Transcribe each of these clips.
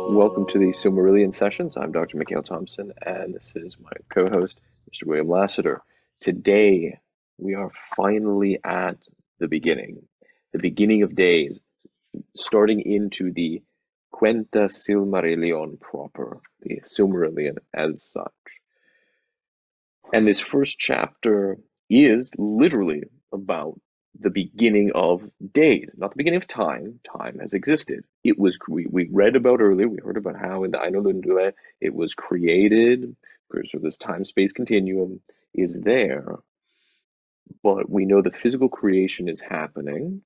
Welcome to the Silmarillion sessions. I'm Dr. Mikael Thompson, and this is my co-host, Mr. William Lasseter. Today, we are finally at the beginning of days, starting into the Quenta Silmarillion proper, the Silmarillion as such. And this first chapter is literally about the beginning of days, not the beginning of time. Time has existed. It was, we read about earlier, we heard about how in the Ainulindule it was created, so this time-space continuum is there, but we know the physical creation is happening,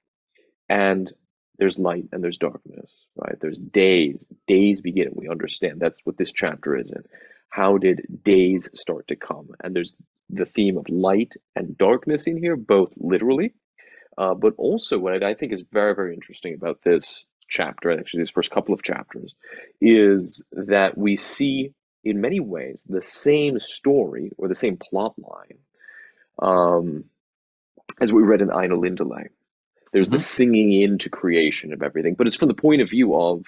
and there's light and there's darkness, right? There's days begin, we understand. That's what this chapter is in. How did days start to come? And there's the theme of light and darkness in here, both literally, but also what I think is very, very interesting about this chapter, and actually these first couple of chapters, is that we see in many ways the same story or the same plot line as we read in Ainulindale. There's the singing into creation of everything, but it's from the point of view of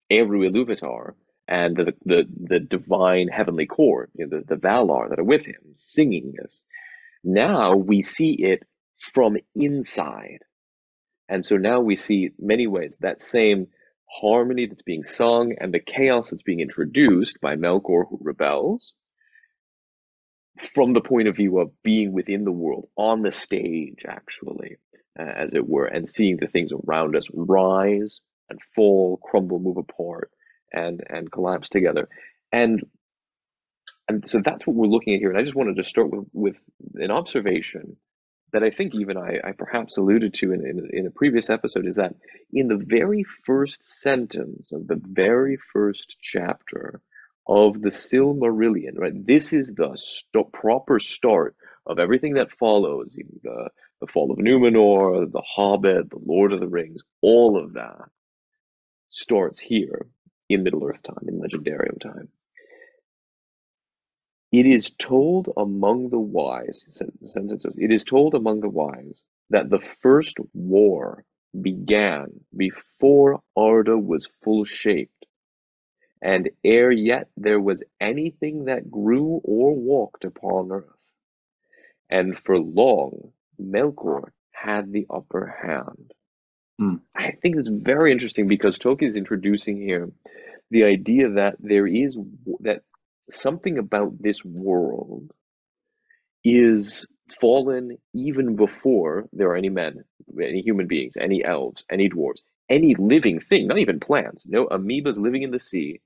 Eru Iluvatar and the divine heavenly court, the Valar that are with him, singing this. Now we see it from inside. And so now we see many ways that same harmony that's being sung and the chaos that's being introduced by Melkor, who rebels, from the point of view of being within the world, on the stage, actually, as it were, and seeing the things around us rise and fall, crumble, move apart, and collapse together. And so that's what we're looking at here. And I just wanted to start with an observation that I think even I perhaps alluded to in a previous episode, is that in the very first sentence of the very first chapter of the Silmarillion, right? This is the proper start of everything that follows, the fall of Numenor, the Hobbit, the Lord of the Rings, all of that starts here in Middle-earth time, in Legendarium time. It is told among the wise, sentences, it is told among the wise that the first war began before Arda was full-shaped, and ere yet there was anything that grew or walked upon earth. And for long, Melkor had the upper hand. I think it's very interesting because Tolkien is introducing here the idea that that something about this world is fallen even before there are any men, any human beings, any elves, any dwarves, any living thing, not even plants, no amoebas living in the sea,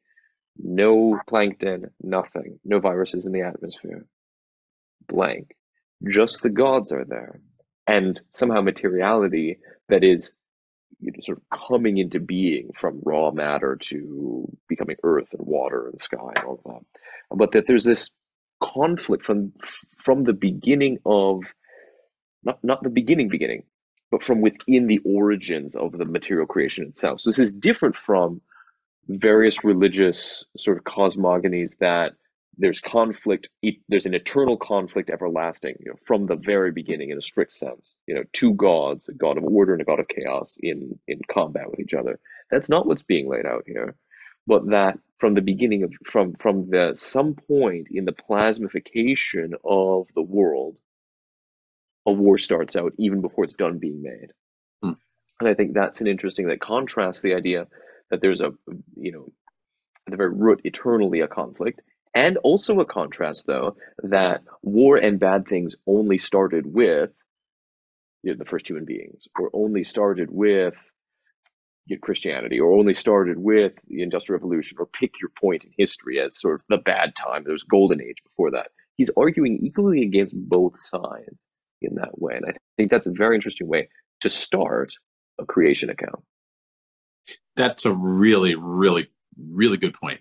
no plankton, nothing, no viruses in the atmosphere, blank. Just the gods are there. And somehow materiality that is sort of coming into being from raw matter to becoming earth and water and sky and all of that. But that there's this conflict from the beginning of, not the beginning, but from within the origins of the material creation itself. So this is different from various religious sort of cosmogonies that there's conflict, there's an eternal conflict everlasting, from the very beginning in a strict sense, two gods, a god of order and a god of chaos in combat with each other. That's not what's being laid out here, but that from the beginning of, from some point in the plasmification of the world, a war starts out even before it's done being made. And I think that's an interesting, that contrasts the idea that there's at the very root, eternally a conflict. And also a contrast, though, that war and bad things only started with the first human beings, or only started with Christianity, or only started with the Industrial Revolution, or pick your point in history as sort of the bad time. There was golden age before that. He's arguing equally against both sides in that way. And I think that's a very interesting way to start a creation account. That's a really, really, really good point.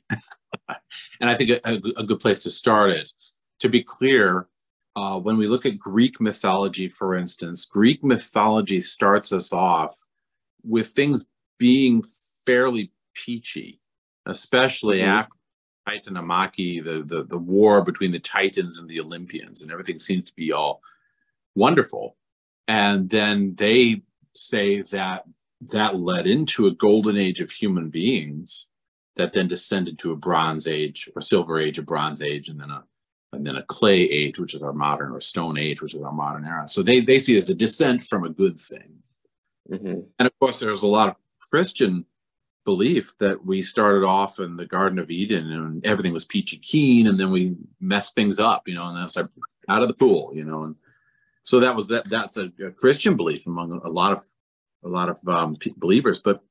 And I think a good place to start it. To be clear, when we look at Greek mythology, for instance, Greek mythology starts us off with things being fairly peachy, especially after Titanomachy, the war between the Titans and the Olympians, and everything seems to be all wonderful. And then they say that led into a golden age of human beings that then descended to a Bronze Age or Silver Age, a Bronze Age, and then a Clay Age, which is our modern, or Stone Age, which is our modern era. So they see it as a descent from a good thing. And of course, there's a lot of Christian belief that we started off in the Garden of Eden and everything was peachy keen, and then we messed things up, and that's like out of the pool, and so that's a Christian belief among a lot of believers. But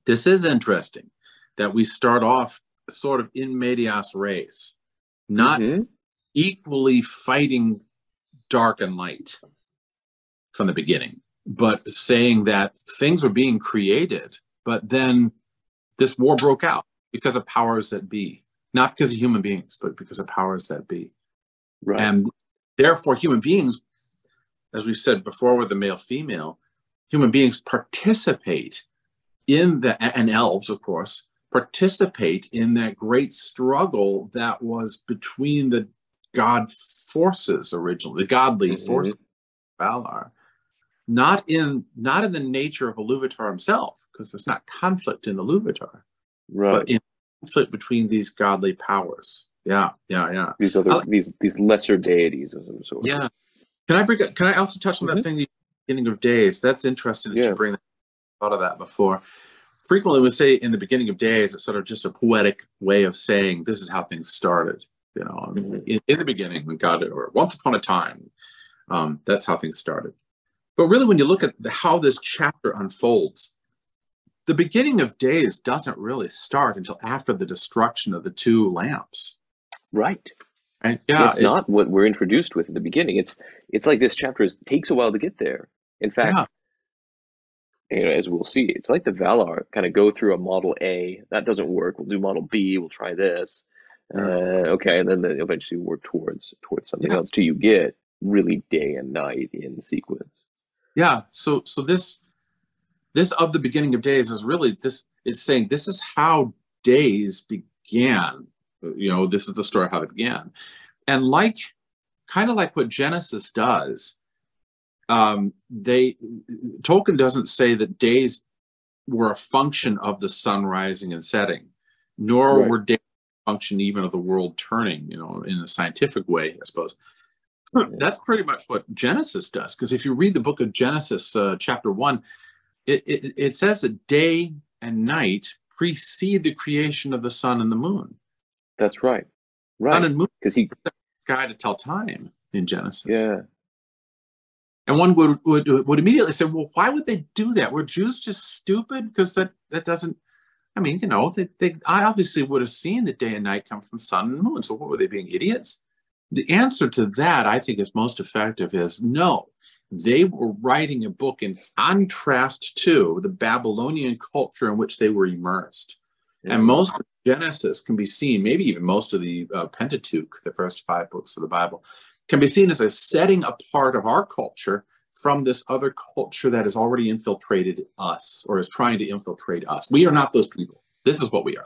this is interesting that we start off sort of in medias res, not equally fighting dark and light from the beginning, but saying that things are being created. But then this war broke out because of powers that be, not because of human beings, but because of powers that be. Right. And therefore, human beings, as we've said before with the male-female, human beings participate in and elves, of course, participate in that great struggle that was between the god forces originally, the godly forces of Valar. Not in the nature of Iluvatar himself, because there's not conflict in Iluvatar, but in conflict between these godly powers. Yeah. These lesser deities of some sort. Yeah. Can I also touch on that thing, the beginning of days? That's interesting that you bring that. Thought of that before. Frequently, we say in the beginning of days, it's sort of just a poetic way of saying this is how things started. In the beginning, when God, or once upon a time, that's how things started. But really, when you look at how this chapter unfolds, the beginning of days doesn't really start until after the destruction of the two lamps. Right. And it's not what we're introduced with at the beginning. It's like this chapter takes a while to get there. In fact, as we'll see, it's like the Valar kind of go through a model A. That doesn't work. We'll do model B. We'll try this. Okay, and then they eventually work towards something else till you get really day and night in sequence. Yeah, so this of the beginning of days is really, this is saying this is how days began. This is the story of how it began. And kind of like what Genesis does, Tolkien doesn't say that days were a function of the sun rising and setting, nor were days a function even of the world turning, in a scientific way, I suppose. That's pretty much what Genesis does, because if you read the book of Genesis, chapter 1, it says that day and night precede the creation of the sun and the moon. That's right. Sun and moon, because he the sky to tell time in Genesis. Yeah. And one would immediately say, well, why would they do that? Were Jews just stupid? Because that doesn't, they obviously would have seen that day and night come from sun and moon. So what, were they being idiots? The answer to that, I think, is most effective is no. They were writing a book in contrast to the Babylonian culture in which they were immersed. And most of Genesis can be seen, maybe even most of the Pentateuch, the first 5 books of the Bible, can be seen as a setting apart of our culture from this other culture that has already infiltrated us, or is trying to infiltrate us. We are not those people. This is what we are.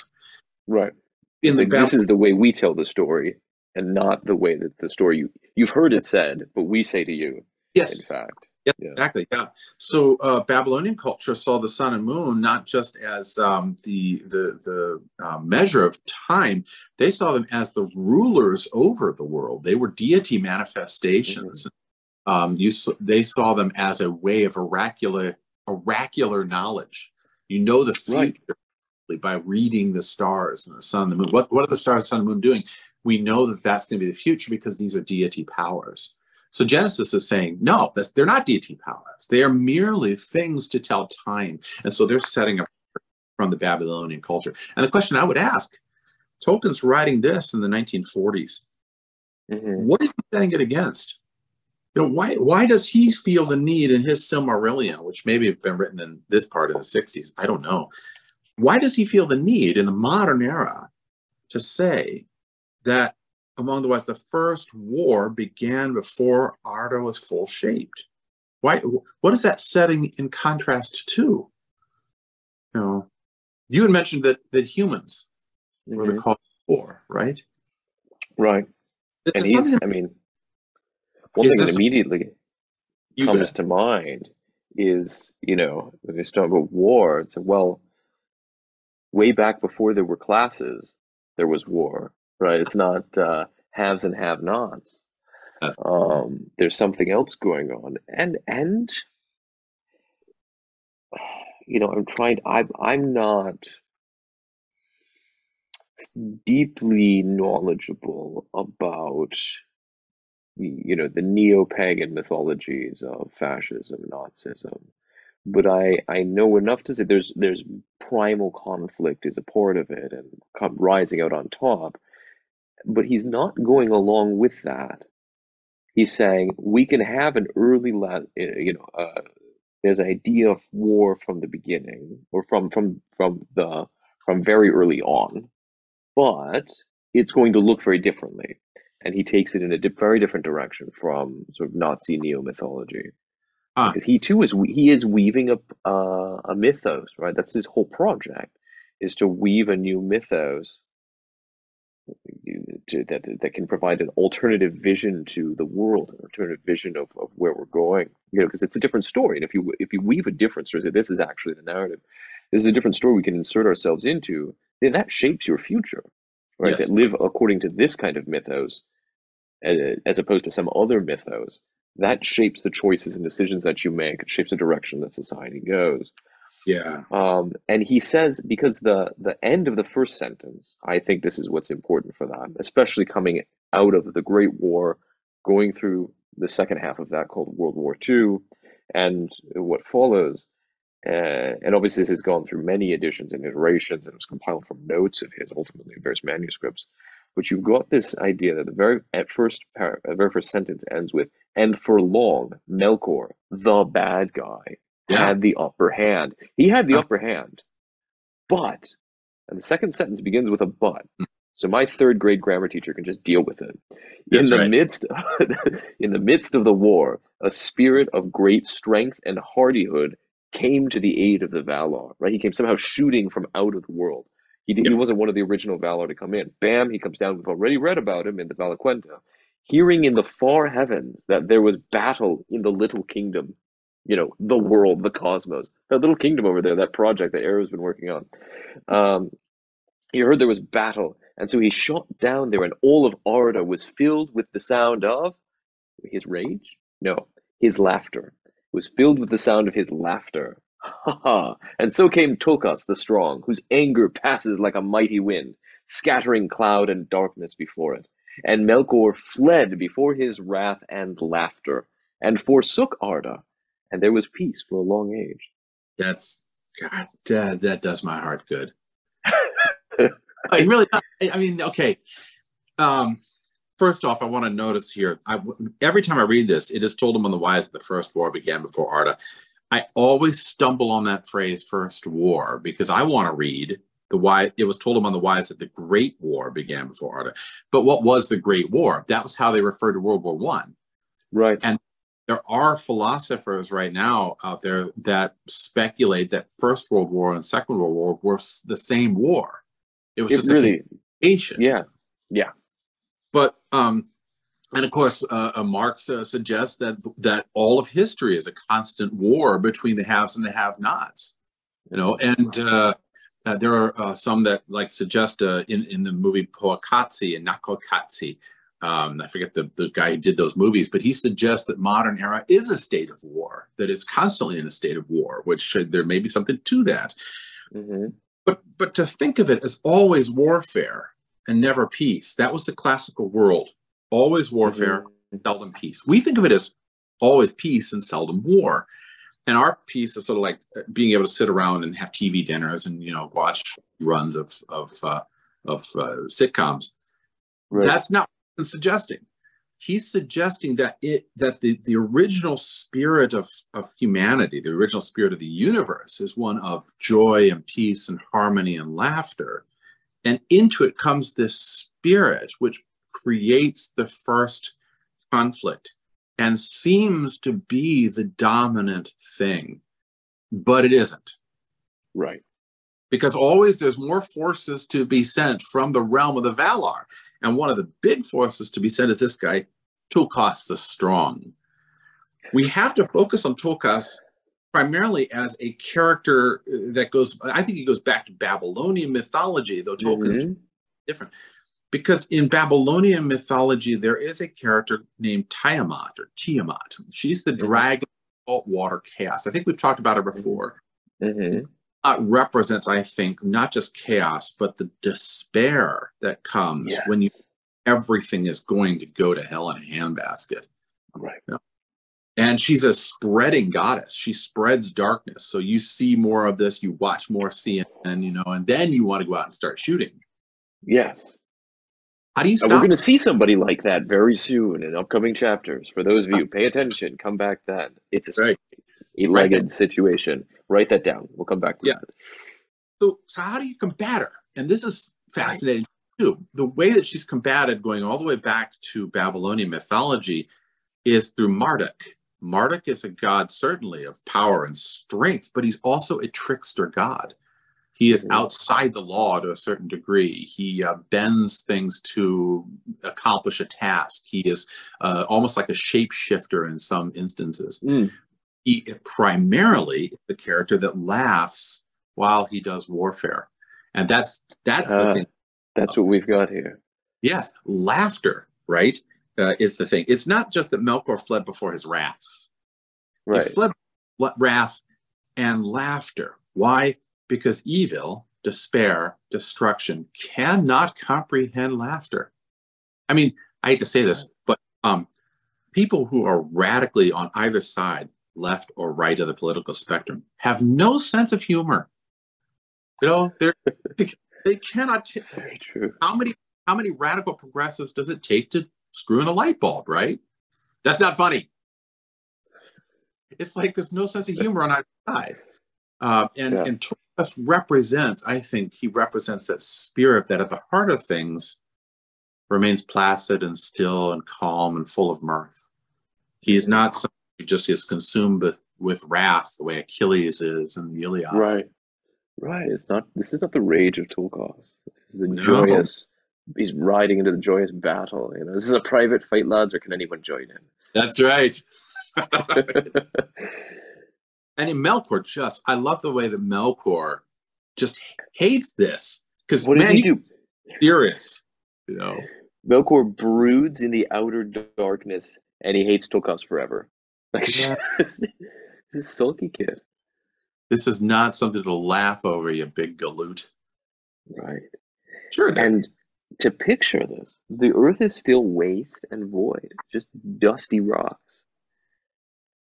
Right. This is the way we tell the story, and not the way that the story you've heard it said, but we say to you. Yes. In fact. Yes, exactly. Yeah. So Babylonian culture saw the sun and moon not just as the measure of time; they saw them as the rulers over the world. They were deity manifestations. They saw them as a way of oracular knowledge. The future by reading the stars and the sun and the moon. What are the stars, the sun, and the moon doing? We know that that's going to be the future because these are deity powers. So Genesis is saying, no, they're not deity powers. They are merely things to tell time. And so they're setting up from the Babylonian culture. And the question I would ask, Tolkien's writing this in the 1940s. What is he setting it against? Why does he feel the need in his Silmarillion, which maybe have been written in this part of the 60s? I don't know. Why does he feel the need in the modern era to say that, among the wise, the first war began before Arda was full shaped? Why? What is that setting in contrast to? You had mentioned that humans were the cause of war, right? Right. And one thing that immediately comes to mind is, when we start about war, it's way back before there were classes, there was war, right? It's not haves and have-nots. That's, There's something else going on, and I'm not deeply knowledgeable about the neo-pagan mythologies of fascism, Nazism, but I know enough to say there's primal conflict is a part of it and rising out on top, but he's not going along with that. He's saying we can have an early, there's an idea of war from the beginning or from very early on, but it's going to look very differently. And he takes it in a very different direction from sort of Nazi neo-mythology. Because he too is weaving a mythos, right? That's his whole project, is to weave a new mythos that can provide an alternative vision to the world, an alternative vision of where we're going. Because it's a different story. And if you weave a different story, so this is actually the narrative. This is a different story we can insert ourselves into. Then that shapes your future, right? yes. That live according to this kind of mythos, as opposed to some other mythos. That shapes the choices and decisions that you make. It shapes the direction that society goes. Yeah. And he says, because the end of the first sentence, I think this is what's important for that, especially coming out of the Great War, going through the second half of that called World War II, and what follows. And obviously this has gone through many editions and iterations, and it was compiled from notes of his, ultimately in various manuscripts. But you've got this idea that the very first sentence ends with, "And for long, Melkor, the bad guy, had the upper hand." He had the upper hand, but, and the second sentence begins with a but. So my third grade grammar teacher can just deal with it. In the midst of the war, a spirit of great strength and hardihood came to the aid of the Valar, right? He came somehow shooting from out of the world. He wasn't one of the original Valar to come in. Bam, he comes down. We've already read about him in the Valaquenta. Hearing in the far heavens that there was battle in the little kingdom, the world, the cosmos, that little kingdom over there, that project that Arrow's been working on. He heard there was battle, and so he shot down there, and all of Arda was filled with the sound of his rage? No, his laughter. Was filled with the sound of his laughter. Ha ha! And so came Tulkas the strong, whose anger passes like a mighty wind, scattering cloud and darkness before it. And Melkor fled before his wrath and laughter, and forsook Arda, and there was peace for a long age. That's, God, that does my heart good. It really, I mean, okay. First off, I want to notice here, every time I read this, it is told him on the wise that the first war began before Arda. I always stumble on that phrase, first war, because I want to read the why. It was told him on the wise that the Great War began before Arda. But what was the Great War? That was how they referred to World War One. Right. And there are philosophers right now out there that speculate that First World War and Second World War were the same war. It was just really Asian. Yeah. Yeah. But and of course, Marx suggests that all of history is a constant war between the haves and the have-nots. And there are some that suggest in the movie Poakatsi and Nakokatsi. I forget the guy who did those movies, but he suggests that modern era is a state of war, that is constantly in a state of war, which there may be something to that. Mm-hmm. But to think of it as always warfare and never peace, that was the classical world. Always warfare, seldom peace. We think of it as always peace and seldom war. And our peace is sort of like being able to sit around and have TV dinners and watch runs of sitcoms. Right. That's not what he's suggesting. He's suggesting that the original spirit of humanity, the original spirit of the universe, is one of joy and peace and harmony and laughter. And into it comes this spirit which creates the first conflict and seems to be the dominant thing, but it isn't. Right. Because always there's more forces to be sent from the realm of the Valar. And one of the big forces to be sent is this guy, Tulkas the Strong. We have to focus on Tulkas primarily as a character that goes, I think he goes back to Babylonian mythology, though Tolkien's different. Because in Babylonian mythology, there is a character named Tiamat or Tiamat. She's the dragon of saltwater chaos. I think we've talked about her before. Represents, I think, not just chaos, but the despair that comes when everything is going to go to hell in a handbasket. Right. You know? And she's a spreading goddess. She spreads darkness. So you see more of this, you watch more CNN, you know, and then you want to go out and start shooting. Yes. How do you stop? And we're going to see somebody like that very soon in upcoming chapters. For those of you, pay attention. Come back then. It's a eight-legged situation. Write that down. We'll come back to that. So how do you combat her? And this is fascinating too. The way that she's combated, going all the way back to Babylonian mythology, is through Marduk. Marduk is a god certainly of power and strength, but he's also a trickster god. He is outside the law to a certain degree. He bends things to accomplish a task. He is almost like a shapeshifter in some instances. He primarily is the character that laughs while he does warfare. And that's the thing. That's what we've got here. Yes, laughter, right, is the thing. It's not just that Melkor fled before his wrath. Right. He fled wrath and laughter. Why? Because evil, despair, destruction cannot comprehend laughter. I mean, I hate to say this, but people who are radically on either side, left or right of the political spectrum, have no sense of humor. You know, they cannot. Very true. How many radical progressives does it take to screw in a light bulb? Right? That's not funny. It's like there's no sense of humor on either side. And Tulkas represents, I think, he represents that spirit that at the heart of things remains placid and still and calm and full of mirth. He is not someone who just is consumed with wrath the way Achilles is in the Iliad. Right. This is not the rage of Tulkas. This is the joyous. He's riding into the joyous battle. You know, this is a private fight, lads, or can anyone join in? That's right. And in Melkor, I love the way that Melkor just hates this. Because what does he do? Serious, you know. Melkor broods in the outer darkness, and he hates Tulkas forever. Like, this is a sulky kid. This is not something to laugh over, you big galoot. Right. Sure it is. And to picture this, the earth is still waste and void, just dusty rocks.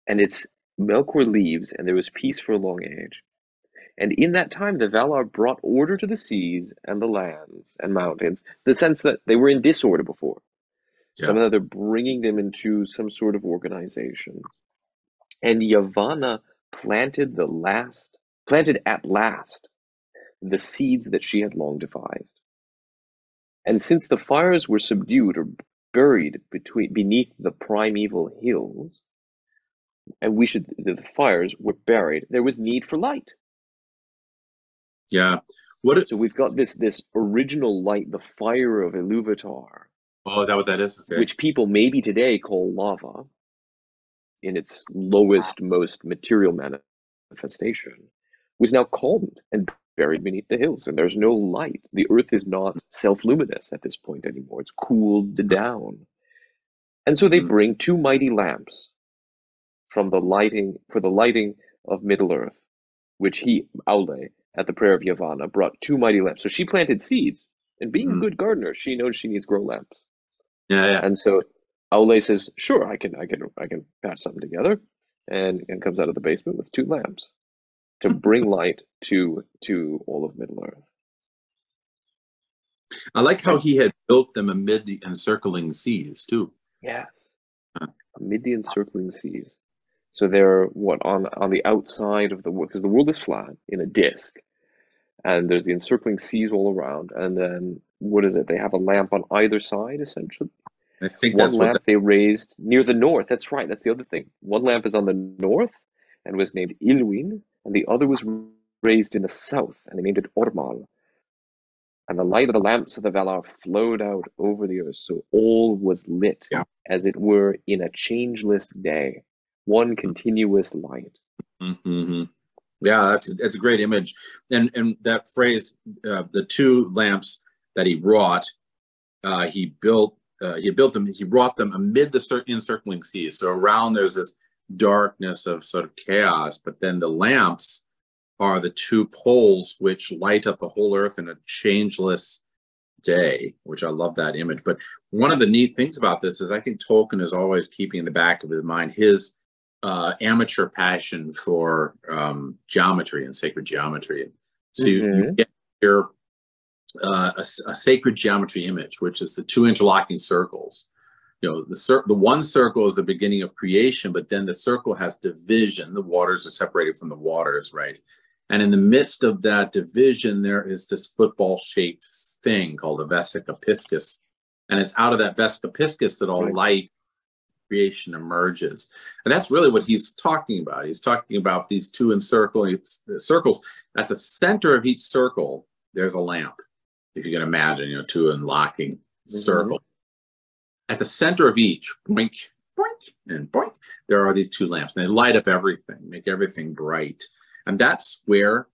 And Melkor leaves, and there was peace for a long age. And in that time, the Valar brought order to the seas and the lands and mountains, the sense that they were in disorder before. Somehow they're bringing them into some sort of organization. And Yavanna planted at last the seeds that she had long devised. And since the fires were subdued or buried beneath the primeval hills, and the fires were buried, there was need for light. Yeah. So we've got this original light, the fire of Iluvatar. Oh, is that what that is? Okay. Which people maybe today call lava in its lowest, most material manifestation, was now calmed and buried beneath the hills, and there's no light. The earth is not self-luminous at this point anymore. It's cooled down. And so they bring two mighty lamps for the lighting of Middle-earth, which Aule, at the prayer of Yavanna, brought two mighty lamps. So she planted seeds, and being a good gardener, she knows she needs grow lamps. Yeah. And so Aule says, "Sure, I can patch something together," and comes out of the basement with two lamps to bring light to all of Middle-earth. I like how he had built them amid the encircling seas too. Yes, amid the encircling seas. So they're on the outside of the world, because the world is flat in a disk, and there's the encircling seas all around. And then what is it? They have a lamp on either side, essentially. I think one lamp they raised near the north. That's right. That's the other thing. One lamp is on the north and was named Ilwin, and the other was raised in the south, and they named it Ormal. And the light of the lamps of the Valar flowed out over the earth, so all was lit, as it were, in a changeless day, one continuous light. Mm-hmm. Yeah, that's a great image, and that phrase, the two lamps that he wrought, he built them, he wrought them amid the encircling seas. So around there's this darkness of sort of chaos, but then the lamps are the two poles which light up the whole earth in a changeless day, which I love that image. But one of the neat things about this is I think Tolkien is always keeping in the back of his mind his amateur passion for geometry and sacred geometry. So you get here a sacred geometry image, which is the two interlocking circles. You know, the one circle is the beginning of creation, but then the circle has division. The waters are separated from the waters, right? And in the midst of that division, there is this football-shaped thing called a vesica piscis. And it's out of that vesica piscis that all life creation emerges. And that's really what he's talking about. He's talking about these two encircling circles. At the center of each circle, there's a lamp. If you can imagine, you know, two unlocking circles. At the center of each, boink, boink, and boink, there are these two lamps. And they light up everything, make everything bright. And that's where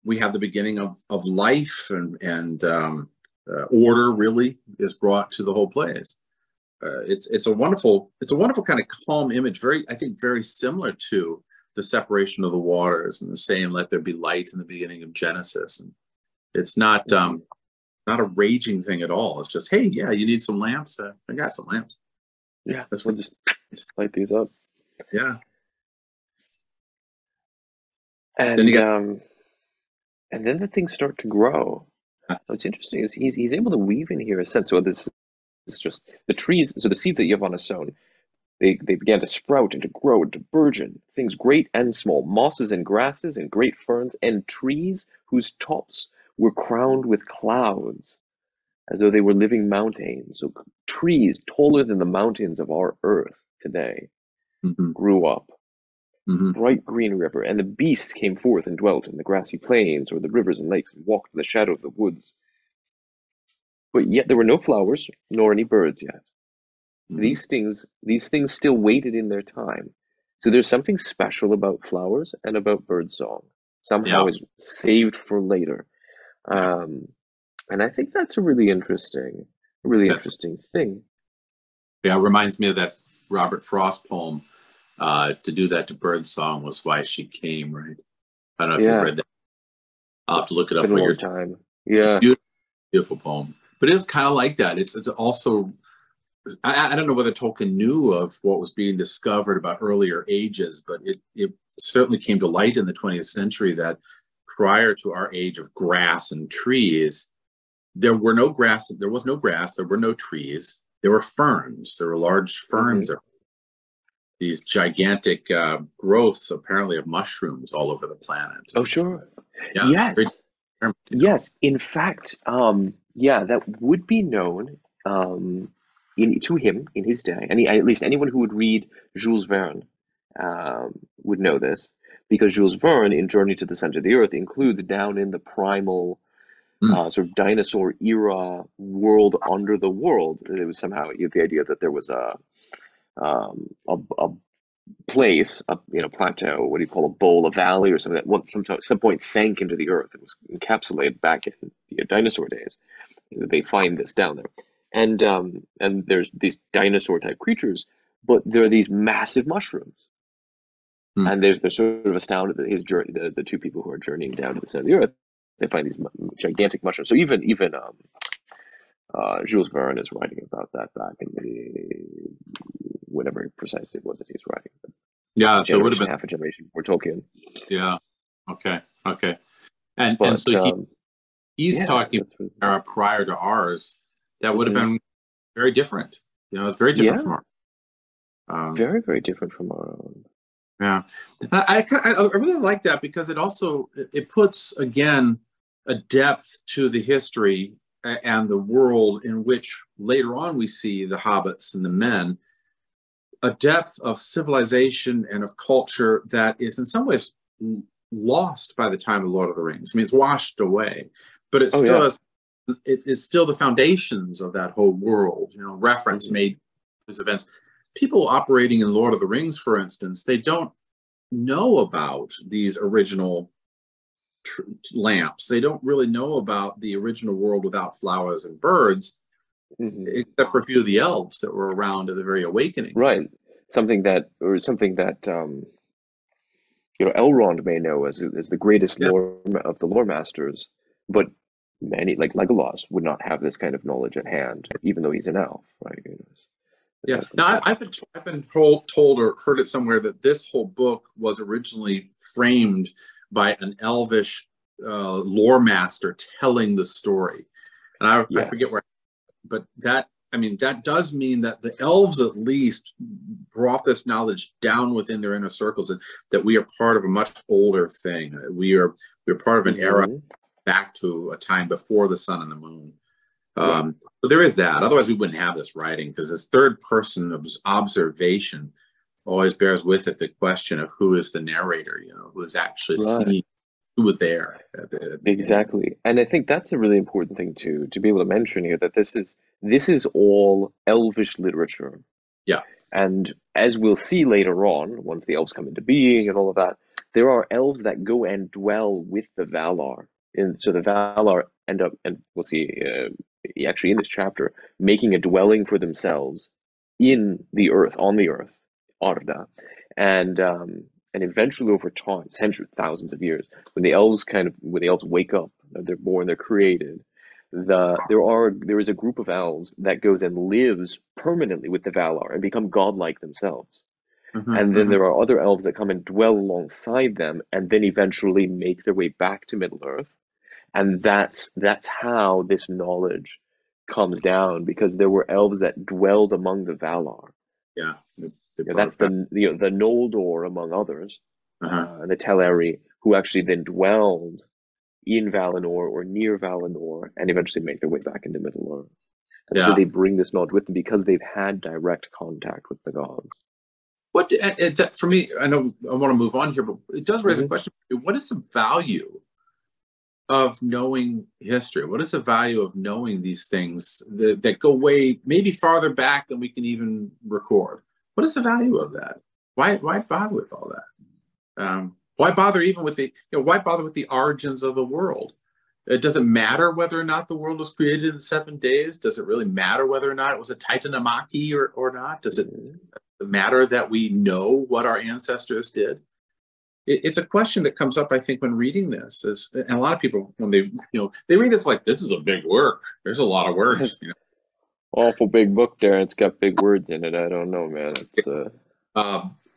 we have the beginning of life, and order really is brought to the whole place. It's a wonderful kind of calm image. I think very similar to the separation of the waters and the saying, "Let there be light" in the beginning of Genesis. And it's not a raging thing at all. It's just, hey, yeah, you need some lamps. I got some lamps. Yeah, we'll just light these up. Yeah. And then and then the things start to grow. What's interesting is he's able to weave in here a sense. So this is just the trees. So the seeds that Yvonne has sown, they began to sprout and to grow and to burgeon. Things great and small, mosses and grasses and great ferns and trees whose tops were crowned with clouds, as though they were living mountains. So trees taller than the mountains of our earth today grew up. Bright green river, and the beasts came forth and dwelt in the grassy plains or the rivers and lakes, and walked in the shadow of the woods. But yet there were no flowers, nor any birds yet. These things still waited in their time. So there's something special about flowers and about birdsong. Somehow is saved for later. And I think that's a really interesting thing. Yeah, it reminds me of that Robert Frost poem. To do that to birdsong was why she came, right? I don't know if you read that. I'll have to look it up. Been a long time. Yeah. Beautiful poem. But it is kind of like that. It's also, I don't know whether Tolkien knew of what was being discovered about earlier ages, but it certainly came to light in the 20th century that prior to our age of grass and trees, there was no grass, there were no trees, there were ferns. There were large ferns. These gigantic growths, apparently, of mushrooms all over the planet. Oh, sure. Yeah, yes. In fact, that would be known to him in his day. And at least anyone who would read Jules Verne would know this, because Jules Verne, in Journey to the Center of the Earth, includes down in the primal sort of dinosaur era world under the world. It was somehow the idea that there was a place, a plateau, what do you call a bowl, a valley or something that at some point sank into the earth. It was encapsulated back in the dinosaur days. They find this down there, and there's these dinosaur type creatures, but there are these massive mushrooms, and they're sort of astounded that his journey, the two people who are journeying down to the center of the earth, they find these gigantic mushrooms. So even Jules Verne is writing about that back in the whatever precisely it was that he's writing. Yeah, so it would have been half a generation before Tolkien. Yeah. Okay. And so he's talking prior to ours. That would have been very different. It's very different from ours. Very, very different from our own. Yeah, I really like that, because it puts again a depth to the history and the world in which later on we see the hobbits and the men, a depth of civilization and of culture that is in some ways lost by the time of Lord of the Rings. I mean, it's washed away, but it's still the foundations of that whole world, reference made to these events. People operating in Lord of the Rings, for instance, they don't know about these original lamps. They don't really know about the original world without flowers and birds, except for a few of the elves that were around at the very awakening. Right. Something that Elrond may know as the greatest lore of the lore masters, but many, like Legolas, would not have this kind of knowledge at hand, even though he's an elf, right? Yeah. Now, I've been told or heard it somewhere that this whole book was originally framed by an elvish lore master telling the story, and I forget where, but that does mean that the elves at least brought this knowledge down within their inner circles, and that we are part of a much older thing. We're part of an era back to a time before the sun and the moon. So there is that. Otherwise, we wouldn't have this writing, because this third person observation always bears with it the question of who is the narrator, who is actually seeing, who was there. Exactly. And I think that's a really important thing to be able to mention here, that this is all elvish literature. Yeah. And as we'll see later on, once the elves come into being and all of that, there are elves that go and dwell with the Valar. And so the Valar end up, and we'll see actually in this chapter, making a dwelling for themselves in the earth, on the earth, Arda. And eventually over time, centuries, thousands of years, when the elves wake up, they're born, they're created, there is a group of elves that goes and lives permanently with the Valar and become godlike themselves. And then there are other elves that come and dwell alongside them, and then eventually make their way back to Middle-earth. And that's how this knowledge comes down, because there were elves that dwelled among the Valar. Yeah. That's the Noldor, among others, the Teleri, who actually then dwelled in Valinor or near Valinor, and eventually make their way back into Middle-earth. And so they bring this knowledge with them because they've had direct contact with the gods. For me, I know I want to move on here, but it does raise a question. What is the value of knowing history? What is the value of knowing these things that go way, maybe farther back than we can even record? What is the value of that? Why bother with all that? Why bother even with why bother with the origins of the world? It doesn't matter whether or not the world was created in 7 days. Does it really matter whether or not it was a Titanomachy or not? Does it matter that we know what our ancestors did? It's a question that comes up, I think, when reading this. And a lot of people, when they read it's like, this is a big work. There's a lot of words. Awful big book there. It's got big words in it. I don't know, man. It's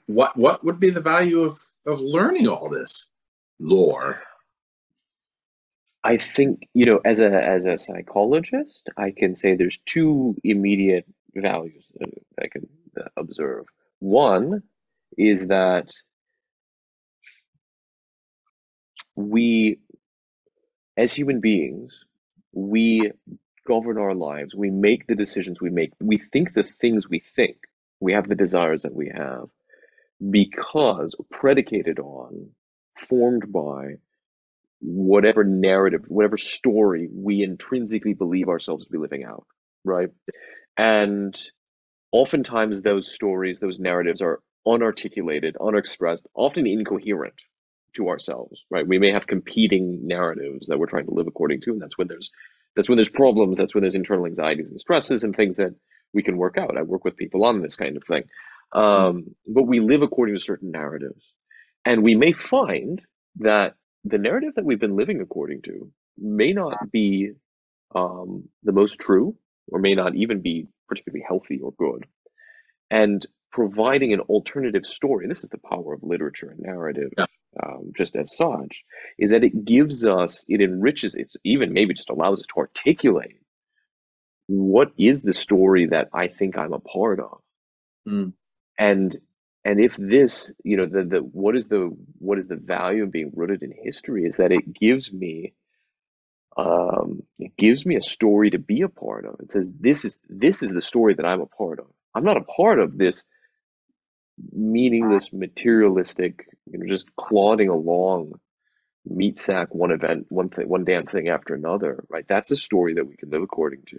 what would be the value of learning all this lore? I think, as a psychologist, I can say there's two immediate values that I can observe. One is that we, as human beings, we govern our lives. We make the decisions we make. We think the things we think. We have the desires that we have because predicated on, formed by whatever narrative, whatever story we intrinsically believe ourselves to be living out, right? And oftentimes those stories, those narratives are unarticulated, unexpressed, often incoherent to ourselves, right? We may have competing narratives that we're trying to live according to, and that's when there's problems, that's when there's internal anxieties and stresses and things that we can work out. I work with people on this kind of thing. But we live according to certain narratives. And we may find that the narrative that we've been living according to may not be the most true, or may not even be particularly healthy or good. And providing an alternative story, and this is the power of literature and narrative, just as such, is that it enriches, it even maybe just allows us to articulate what is the story that I think I'm a part of. And if this, what is the value of being rooted in history, is that it gives me a story to be a part of. It says this is the story that I'm a part of. I'm not a part of this meaningless, materialistic, just plodding along, meat sack, one event, one thing, one damn thing after another, right? That's a story that we can live according to.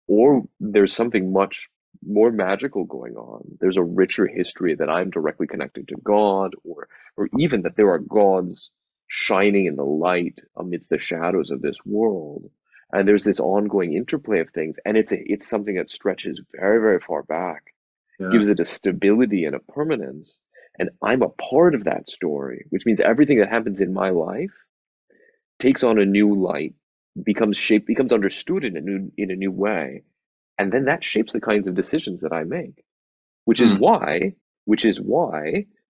Or there's something much more magical going on. There's a richer history that I'm directly connected to God, or even that there are gods shining in the light amidst the shadows of this world. And there's this ongoing interplay of things, and it's something that stretches very, very far back, Yeah. gives it a stability and a permanence. And I'm a part of that story, which means everything that happens in my life takes on a new light, becomes shaped, becomes understood in a new way, and then that shapes the kinds of decisions that I make. Which is Hmm. why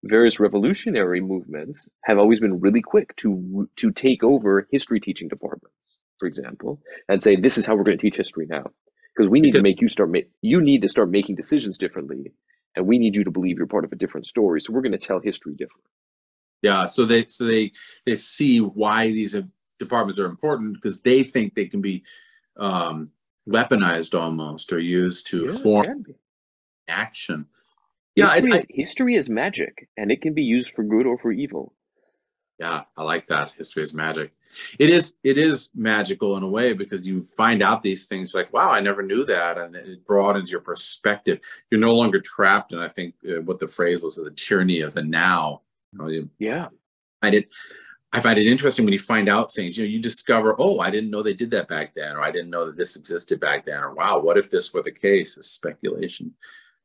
various revolutionary movements have always been really quick to take over history teaching departments, for example, and say, this is how we're going to teach history now, because we need to Because make you need to start making decisions differently, and we need you to believe you're part of a different story. So we're going to tell history different. yeah, so they see why these departments are important because they think they can be weaponized almost or used to Yeah, it form can be. action. Yeah, History is magic, and it can be used for good or for evil. yeah, I like that. History is magic. It is magical in a way because you find out these things like, wow, I never knew that, and it broadens your perspective. You're no longer trapped in, I think, what the phrase was, the tyranny of the now. Yeah. I find it interesting when you find out things. You discover, oh, I didn't know they did that back then, or I didn't know that this existed back then, or wow, what if this were the case? It's speculation.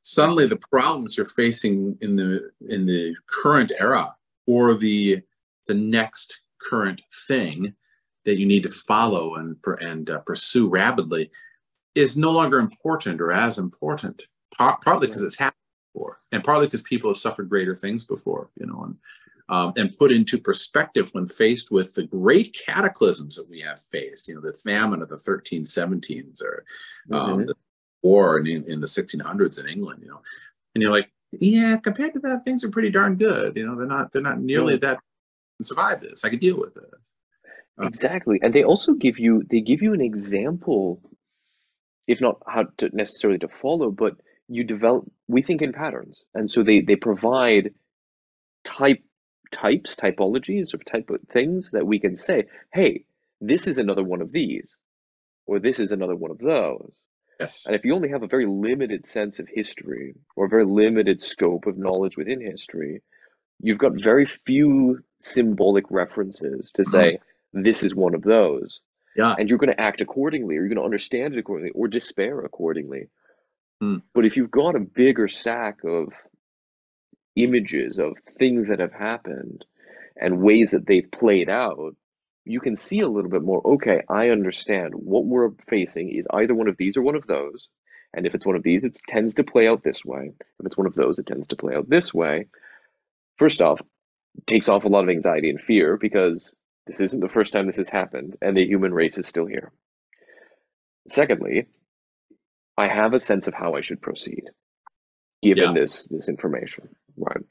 Suddenly, the problems you're facing in the current era or the next current thing that you need to follow and pursue rapidly is no longer important or as important. Partly because it's happened before, and partly because people have suffered greater things before, and put into perspective when faced with the great cataclysms that we have faced, the famine of the 1317s or the war in the 1600s in England, and you're like, yeah, compared to that, things are pretty darn good. They're not nearly that survive this. I could deal with this. Exactly. And they also give you an example, if not how to necessarily to follow, but we think in patterns. And so they provide typologies of type of things that we can say, hey, this is another one of these, or this is another one of those. Yes. And if you only have a very limited sense of history or a very limited scope of knowledge within history, you've got very few symbolic references to say, this is one of those. Yeah. And you're going to act accordingly, or you're going to understand it accordingly, or despair accordingly. Mm. But if you've got a bigger stack of images of things that have happened and ways that they've played out, you can see a little bit more, okay, I understand what we're facing is either one of these or one of those. And if it's one of these, it tends to play out this way. If it's one of those, it tends to play out this way. First off, takes off a lot of anxiety and fear because this isn't the first time this has happened and the human race is still here. Secondly, I have a sense of how I should proceed given this information, right?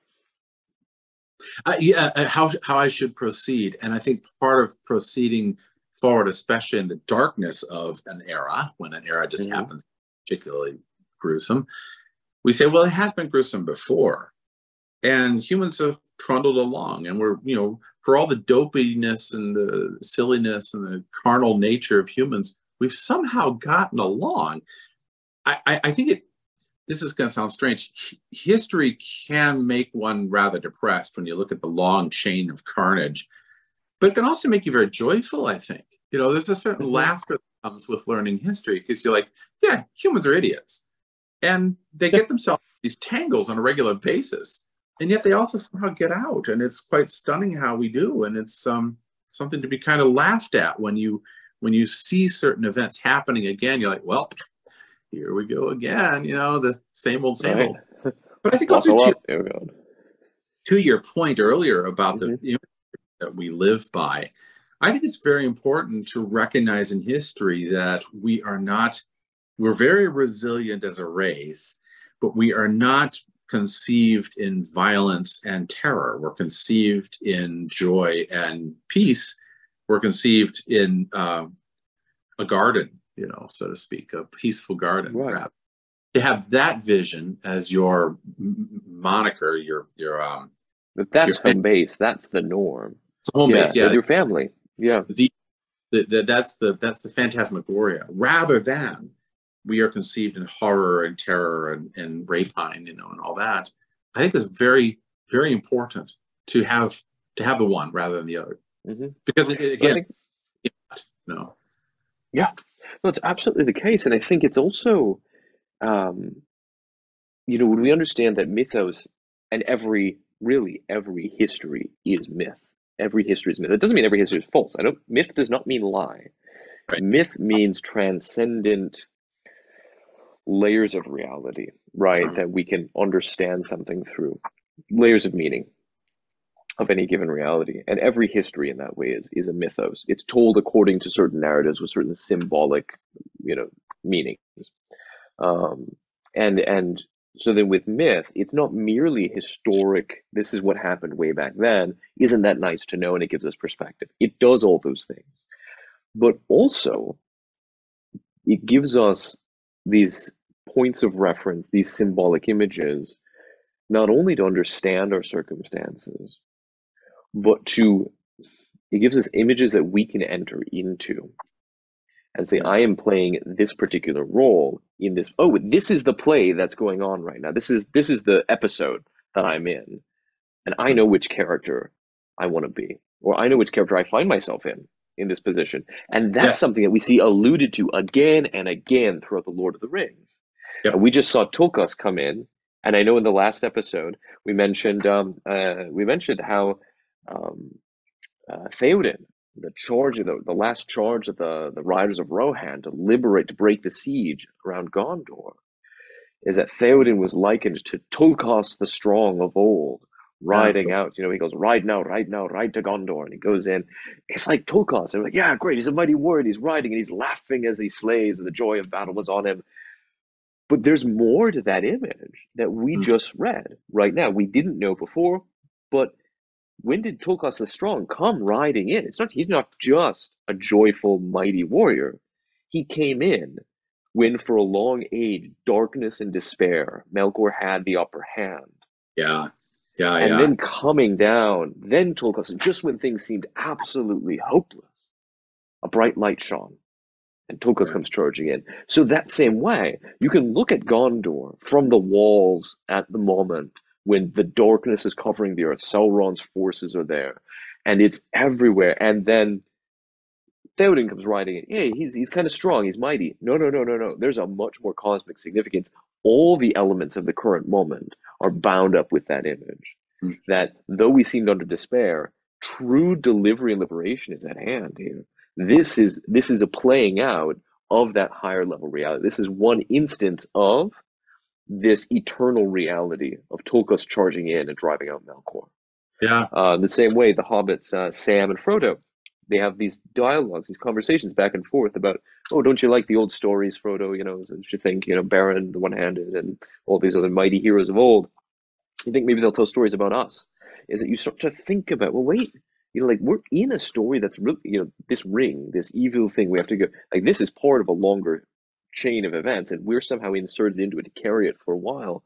How I should proceed, and I think part of proceeding forward, especially in the darkness of an era, when an era just happens particularly gruesome, we say, well, it has been gruesome before, and humans have trundled along, and we're, for all the dopiness and the silliness and the carnal nature of humans, we've somehow gotten along. I think this is going to sound strange. History can make one rather depressed when you look at the long chain of carnage, but it can also make you very joyful, I think. There's a certain laughter that comes with learning history because you're like, yeah, humans are idiots. And they get themselves these tangles on a regular basis. And yet they also somehow get out. And it's quite stunning how we do. And it's something to be kind of laughed at when you see certain events happening again. You're like, well, here we go again, the same old. But I think also to your point earlier about the that we live by, I think it's very important to recognize in history that we're very resilient as a race, but we are not conceived in violence and terror. We're conceived in joy and peace. We're conceived in a garden, so to speak, a peaceful garden. Right. To have that vision as your moniker, that's home base. That's the norm. It's home base, yeah. With your family, yeah. That's the phantasmagoria, rather than we are conceived in horror and terror and rapine, you know, and all that. I think it's very, very important to have the one rather than the other, because again, no. Yeah, no, it's absolutely the case, and I think it's also, you know, when we understand that mythos and every history is myth. Every history is myth. It doesn't mean every history is false. Myth does not mean lie. Right. Myth means transcendent layers of reality, right? That we can understand something through layers of meaning of any given reality. And every history in that way is a mythos. It's told according to certain narratives with certain symbolic, you know, meanings. And so then with myth, it's not merely historic, this is what happened way back then. Isn't that nice to know? And it gives us perspective. It does all those things. But also, it gives us these points of reference, these symbolic images, not only to understand our circumstances, but it gives us images that we can enter into and say, I am playing this particular role in this. Oh, this is the play that's going on right now. This is the episode that I'm in. And I know which character I want to be, or I know which character I find myself in this position. And that's something that we see alluded to again and again throughout the Lord of the Rings. And we just saw Tulkas come in, and I know in the last episode we mentioned how Theoden, the last charge of the Riders of Rohan to break the siege around Gondor, is that Theoden was likened to Tulkas the Strong of old, riding out. You know, he goes, ride now, ride to Gondor, and he goes in. It's like Tulkas, and we're like, yeah, great, he's a mighty warrior, he's riding, and he's laughing as he slays, and the joy of battle was on him. But there's more to that image that we just read right now. We didn't know before, but when did Tulkas the Strong come riding in? He's not just a joyful, mighty warrior. He came in when, for a long age, darkness and despair, Melkor had the upper hand. And then coming down, then Tulkas, just when things seemed absolutely hopeless, a bright light shone, and Tulkas comes charging in. So that same way, you can look at Gondor from the walls at the moment when the darkness is covering the earth. Sauron's forces are there, and it's everywhere. And then Theoden comes riding in. Yeah, he's kind of strong. He's mighty. No. There's a much more cosmic significance. All the elements of the current moment are bound up with that image. That though we seemed under despair, true delivery and liberation is at hand here. This is a playing out of that higher level reality. This is one instance of this eternal reality of Tulkas charging in and driving out Melkor. The same way the hobbits, Sam and Frodo, they have these dialogues, these conversations back and forth about, oh, don't you like the old stories, Frodo? You know, don't you think, you know, Beren the One-Handed and all these other mighty heroes of old? You think maybe they'll tell stories about us? Is that you start to think about, well, wait, you know, like we're in a story that's really, you know, this ring, this evil thing we have to go, like this is part of a longer chain of events, and we're somehow inserted into it to carry it for a while.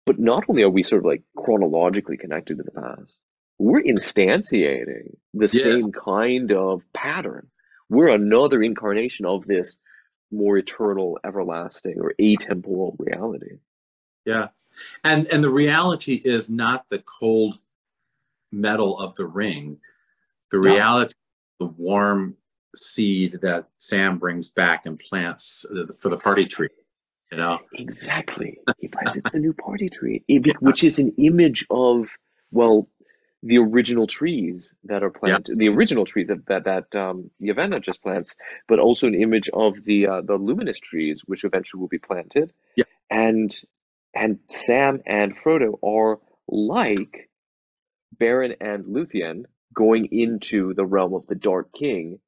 But not only are we sort of like chronologically connected to the past, we're instantiating the same kind of pattern. We're another incarnation of this more eternal, everlasting, or atemporal reality. And the reality is not the cold metal of the ring. The reality, the warm seed that Sam brings back and plants for the party tree. You know, exactly. He plants it's the new party tree, which is an image of, well, the original trees that are planted, the original trees that Yavanna just plants, but also an image of the luminous trees, which eventually will be planted. And Sam and Frodo are like Beren and Luthien going into the realm of the Dark King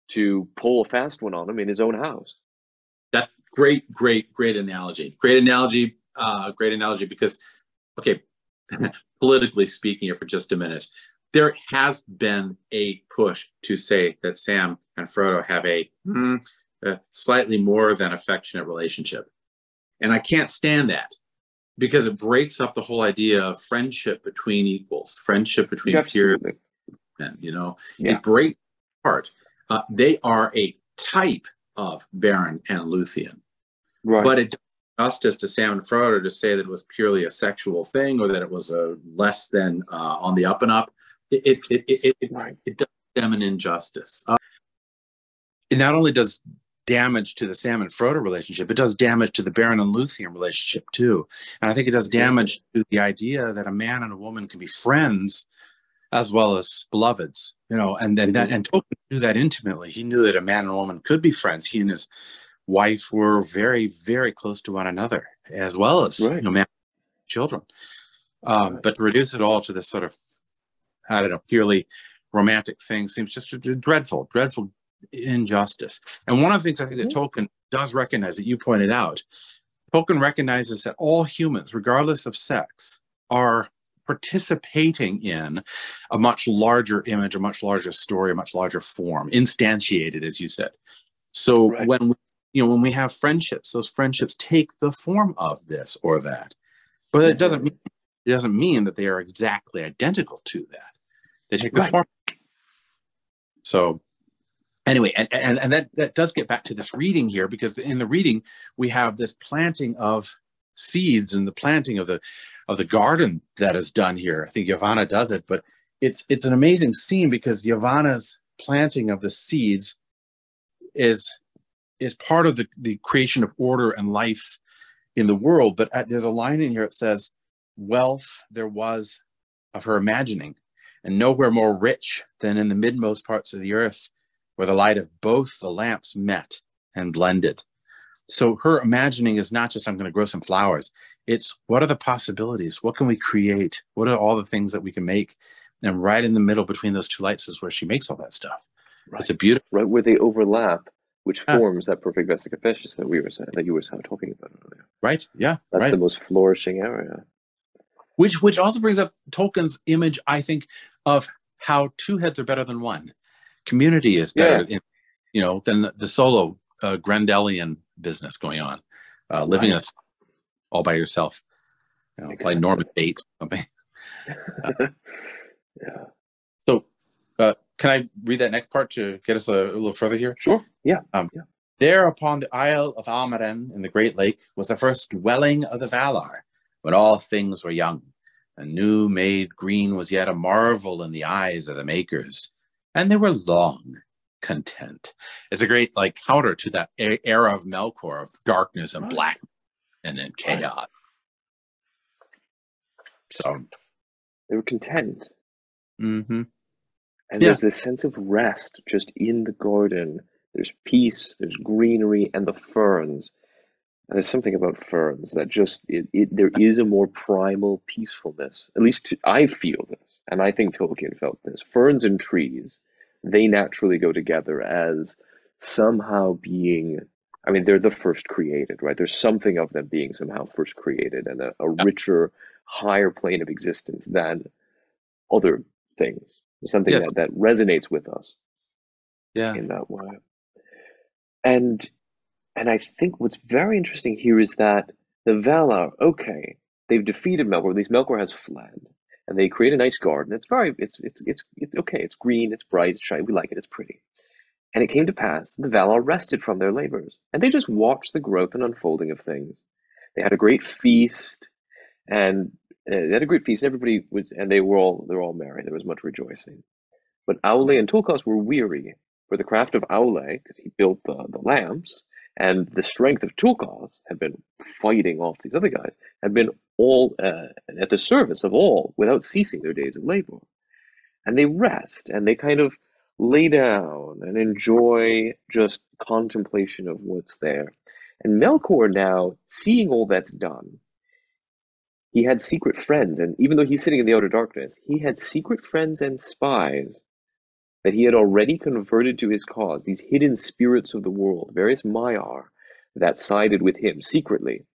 to pull a fast one on him in his own house. That great analogy. Great analogy because, okay, politically speaking here for just a minute, there has been a push to say that Sam and Frodo have a slightly more than affectionate relationship. And I can't stand that because it breaks up the whole idea of friendship between equals, friendship between peers. You know, it breaks apart. They are a type of Beren and Luthien. But it does justice to Sam and Frodo to say that it was purely a sexual thing, or that it was a less than on the up and up. It does them an injustice. It not only does damage to the Sam and Frodo relationship, it does damage to the Beren and Luthien relationship too. And I think it does damage to the idea that a man and a woman can be friends as well as beloveds, and Tolkien knew that intimately. He knew that a man and a woman could be friends. He and his wife were very, very close to one another, as well as man and children. But to reduce it all to this sort of, I don't know, purely romantic thing seems just a dreadful injustice. And one of the things I think that Tolkien does recognize, that you pointed out, Tolkien recognizes that all humans, regardless of sex, are participating in a much larger image, a much larger story, a much larger form, instantiated, as you said. So when we have friendships, those friendships take the form of this or that, but it doesn't mean that they are exactly identical to that. They take the form. So anyway, and that does get back to this reading here, because in the reading we have this planting of seeds and the planting of the garden that is done here. I think Yavanna does it, but it's an amazing scene, because Yavanna's planting of the seeds is part of the creation of order and life in the world. But there's a line in here that says, "Wealth there was of her imagining, and nowhere more rich than in the midmost parts of the earth, where the light of both the lamps met and blended." So her imagining is not just, I'm going to grow some flowers. It's, what are the possibilities? What can we create? What are all the things that we can make? And right in the middle between those two lights is where she makes all that stuff. It's a beautiful... Right where they overlap, which forms that perfect vesica fishes that you were talking about earlier. Right, yeah. That's the most flourishing area. Which also brings up Tolkien's image, I think, of how two heads are better than one. Community is better than the solo Grendelian business going on. Living all by yourself. Like Norman Bates or something. So can I read that next part to get us a little further here? Sure. Yeah. There upon the Isle of Almaren in the Great Lake was the first dwelling of the Valar, when all things were young, and new made green was yet a marvel in the eyes of the makers, and they were long content. It's a great counter to that era of Melkor, of darkness and black and then chaos. So they were content. Mm-hmm. And there's this sense of rest just in the garden. There's peace, there's greenery, and the ferns. And there's something about ferns that just, there is a more primal peacefulness. At least I feel this, and I think Tolkien felt this. Ferns and trees, they naturally go together as somehow being, I mean, they're the first created, right? There's something of them being somehow first created, and a richer, higher plane of existence than other things. Something that resonates with us in that way. And I think what's very interesting here is that the Valar, they've defeated Melkor. At least Melkor has fled, and they create a nice garden. It's okay. It's green. It's bright. It's shiny. We like it. It's pretty. And it came to pass the Valar rested from their labors, and they just watched the growth and unfolding of things. They had a great feast, and everybody was, and they were all merry. There was much rejoicing. But Aule and Tulkas were weary, for the craft of Aule, because he built the lamps, and the strength of Tulkas had been fighting off these other guys, had been all at the service of all, without ceasing their days of labor. And they rest, and they kind of lay down and enjoy just contemplation of what's there. And Melkor now, seeing all that's done, he had secret friends, and even though he's sitting in the outer darkness, he had secret friends and spies that he had already converted to his cause, these hidden spirits of the world, various Maiar, that sided with him secretly.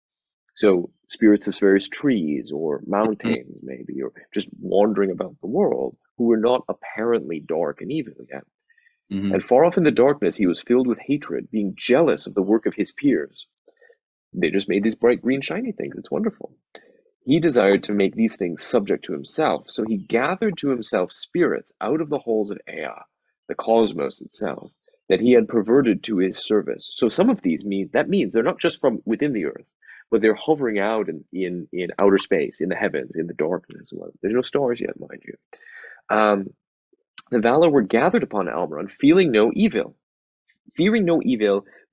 So spirits of various trees or mountains, maybe, or just wandering about the world, who were not apparently dark and evil yet. And far off in the darkness, he was filled with hatred, being jealous of the work of his peers. They just made these bright green shiny things. It's wonderful. He desired to make these things subject to himself, so he gathered to himself spirits out of the halls of Ea, the cosmos itself, that he had perverted to his service. So some of these means they're not just from within the earth, but they're hovering out in outer space, in the heavens, in the darkness. Well, there's no stars yet, mind you. The Valar were gathered upon Almron, feeling no evil,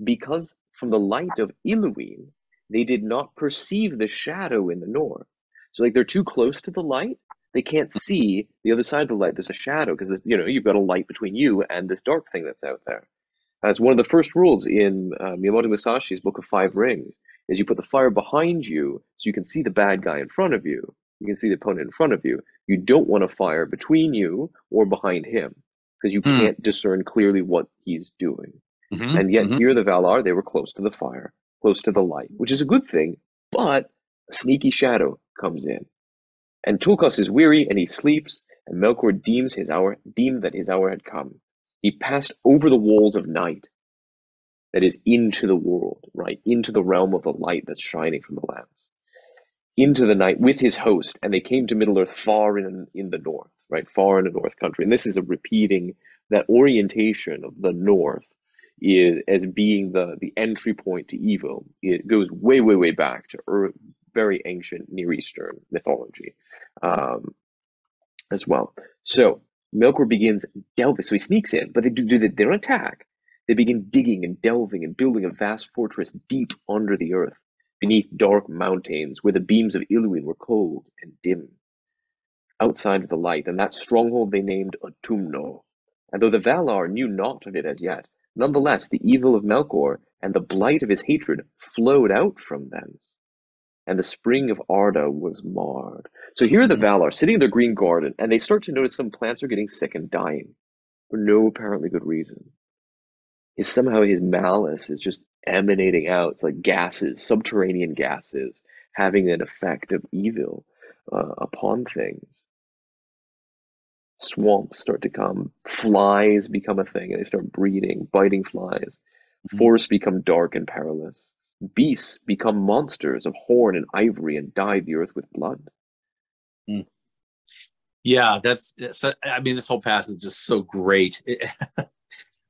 because from the light of Iluin, they did not perceive the shadow in the north. So like they're too close to the light, they can't see the other side of the light. There's a shadow because you've got a light between you and this dark thing that's out there. That's one of the first rules in Miyamoto Musashi's Book of Five Rings, is you put the fire behind you so you can see the bad guy in front of you. You can see the opponent in front of you. You don't want a fire between you or behind him because you can't discern clearly what he's doing. And yet here the Valar, they were close to the fire, close to the light, which is a good thing, but a sneaky shadow comes in. And Tulkas is weary and he sleeps, and Melkor deemed that his hour had come. He passed over the walls of night, that is, into the world, right? Into the realm of the light that's shining from the lamps. Into the night with his host, and they came to Middle-earth far in the north, right? Far in the north country. And this is a repeating that orientation of the north as being the entry point to evil. It goes way, way, way back to very ancient Near Eastern mythology as well. So Melkor begins delving. So he sneaks in, but they don't attack. They begin digging and delving and building a vast fortress deep under the earth, beneath dark mountains where the beams of Iluin were cold and dim, outside of the light. And that stronghold they named Autumno. And though the Valar knew naught of it as yet, nonetheless the evil of Melkor and the blight of his hatred flowed out from thence. And the spring of Arda was marred. So here are the Valar sitting in their green garden, and they start to notice some plants are getting sick and dying for no apparently good reason. Somehow his malice is just emanating out. It's like gases, subterranean gases, having an effect of evil upon things. Swamps start to come. Flies become a thing, and they start breeding, biting flies. Forests become dark and perilous. Beasts become monsters of horn and ivory and dye the earth with blood. Yeah, I mean, this whole passage is just so great.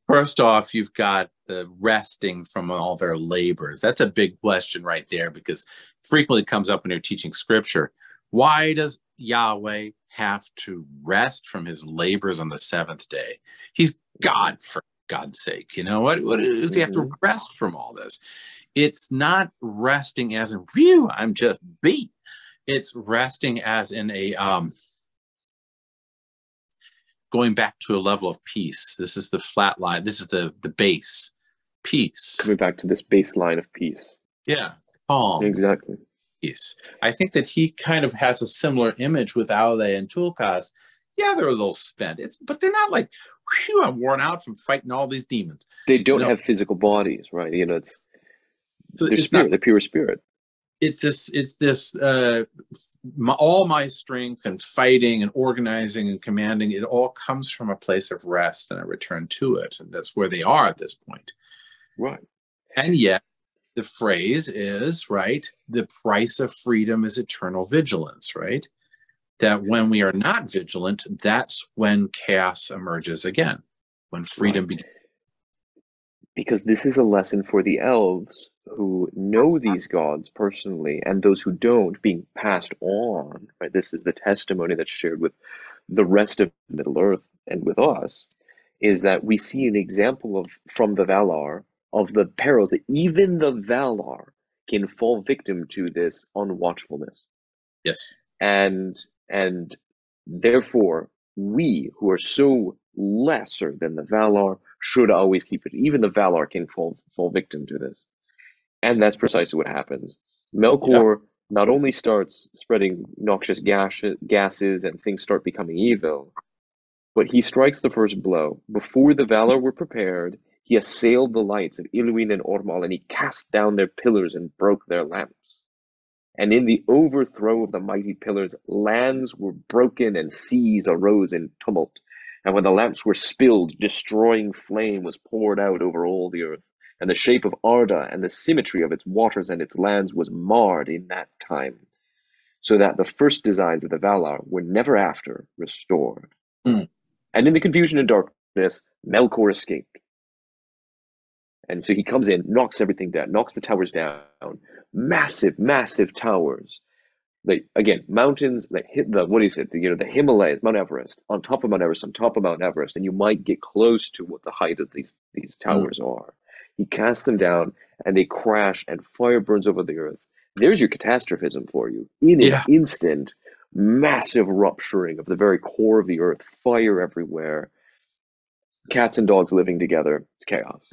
First off, you've got the resting from all their labors. That's a big question right there, because frequently it comes up when you're teaching scripture. Why does Yahweh have to rest from his labors on the seventh day? He's God, for God's sake. What does he have to rest from all this? It's not resting as in, phew, I'm just beat. It's resting as in a going back to a level of peace. This is the flat line. This is the base. Peace. Coming back to this baseline of peace. Yeah. Calm. Exactly. Peace. I think that he kind of has a similar image with Aule and Tulkas. Yeah, they're a little spent. But they're not like, whew, I'm worn out from fighting all these demons. They don't have physical bodies, right? They're spirit, they're pure spirit. It's this all my strength and fighting and organizing and commanding, it all comes from a place of rest and a return to it. And that's where they are at this point. Right. And yet the phrase is, right, the price of freedom is eternal vigilance, right? That when we are not vigilant, that's when chaos emerges again, when freedom begins. Because this is a lesson for the elves who know these gods personally, and those who don't, being passed on, right? This is the testimony that's shared with the rest of Middle-earth and with us, is that we see an example from the Valar of the perils that even the Valar can fall victim to, this unwatchfulness. Yes. And therefore, we who are so lesser than the Valar should always keep it. Even the Valar can fall victim to this. And that's precisely what happens. Melkor not only starts spreading noxious gases and things start becoming evil, but he strikes the first blow. Before the Valar were prepared, he assailed the lights of Iluin and Ormal, and he cast down their pillars and broke their lamps. And in the overthrow of the mighty pillars, lands were broken and seas arose in tumult. And when the lamps were spilled, destroying flame was poured out over all the earth. And the shape of Arda and the symmetry of its waters and its lands was marred in that time, so that the first designs of the Valar were never after restored. And in the confusion and darkness, Melkor escaped. And so he comes in, knocks everything down, knocks the towers down, massive, massive towers. Like again, mountains that hit the what is it? The Himalayas, Mount Everest, on top of Mount Everest, on top of Mount Everest, and you might get close to what the height of these towers are. He casts them down, and they crash, and fire burns over the earth. There's your catastrophism for you. In an instant, massive rupturing of the very core of the earth, fire everywhere, cats and dogs living together. It's chaos.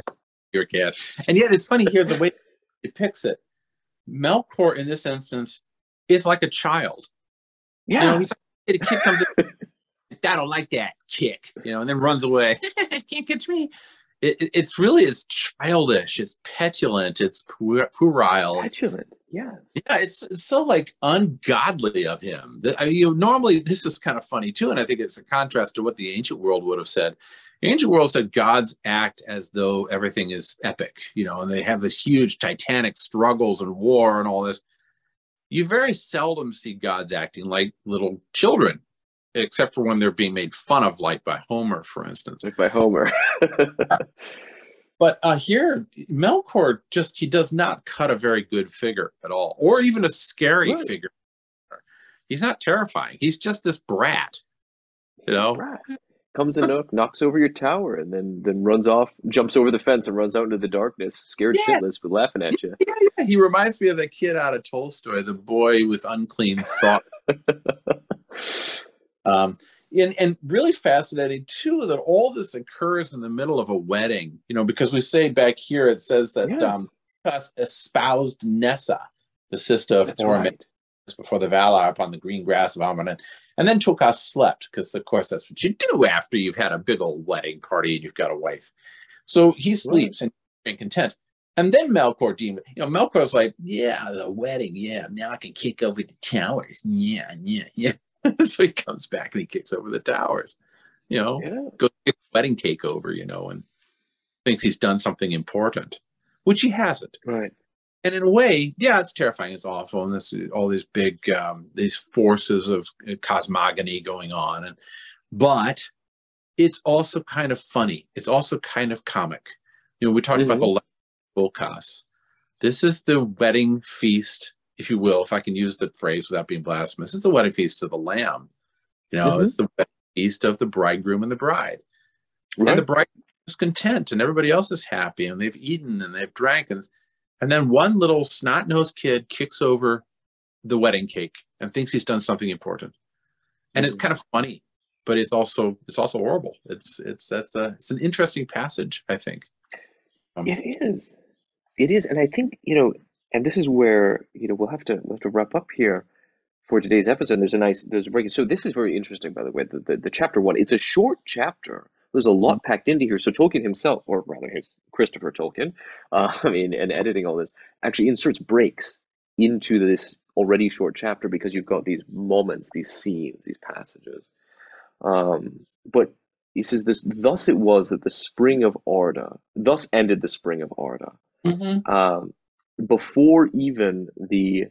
Pure chaos. And yet it's funny here the way it depicts it. Melkor in this instance is like a child. Yeah. He's like, a kid comes in, I don't like that kick, and then runs away. Can't catch me. It's really as childish, it's petulant, it's puerile. Petulant, yes. Yeah, it's so like ungodly of him. Normally this is kind of funny too, and I think it's a contrast to what the ancient world would have said. The ancient world said gods act as though everything is epic, and they have this huge titanic struggles and war and all this. You very seldom see gods acting like little children, except for when they're being made fun of, like by Homer, for instance. Like by Homer. But here, Melkor he does not cut a very good figure at all, or even a scary figure. He's not terrifying. He's just this brat, Brat. Comes and knocks over your tower, and then runs off, jumps over the fence, and runs out into the darkness, scared shitless, but laughing at you. Yeah. He reminds me of that kid out of Tolstoy, the boy with unclean thought. And really fascinating too that all this occurs in the middle of a wedding. Because we say back here it says that Tulkas espoused Nessa, the sister of Ormond, before the Valar upon the green grass of Almaden. And then Tulkas slept, because of course that's what you do after you've had a big old wedding party and you've got a wife. So he sleeps and content. And then Melkor Melkor's like, yeah, the wedding, now I can kick over the towers. Yeah. So he comes back and he kicks over the towers. Goes to get the wedding cake over, and thinks he's done something important, which he hasn't. Right. And in a way, it's terrifying. It's awful. And all these big, these forces of cosmogony going on. But it's also kind of funny. It's also kind of comic. We talked about the Tulkas. This is the wedding feast, if you will, if I can use the phrase without being blasphemous. This is the wedding feast of the Lamb. It's the wedding feast of the bridegroom and the bride. Right. And the bride is content, and everybody else is happy, and they've eaten and they've drank, and then one little snot-nosed kid kicks over the wedding cake and thinks he's done something important. And it's kind of funny, but it's also horrible. It's an interesting passage, I think. It is. And I think, and this is where, we'll have to wrap up here for today's episode. So this is very interesting, by the way, the chapter 1. It's a short chapter. There's a lot packed into here. So Tolkien himself, or rather Christopher Tolkien, and editing all this, actually inserts breaks into this already short chapter, because you've got these moments, these scenes, these passages. But he says this, thus it was that the spring of Arda, thus ended the spring of Arda. Before even the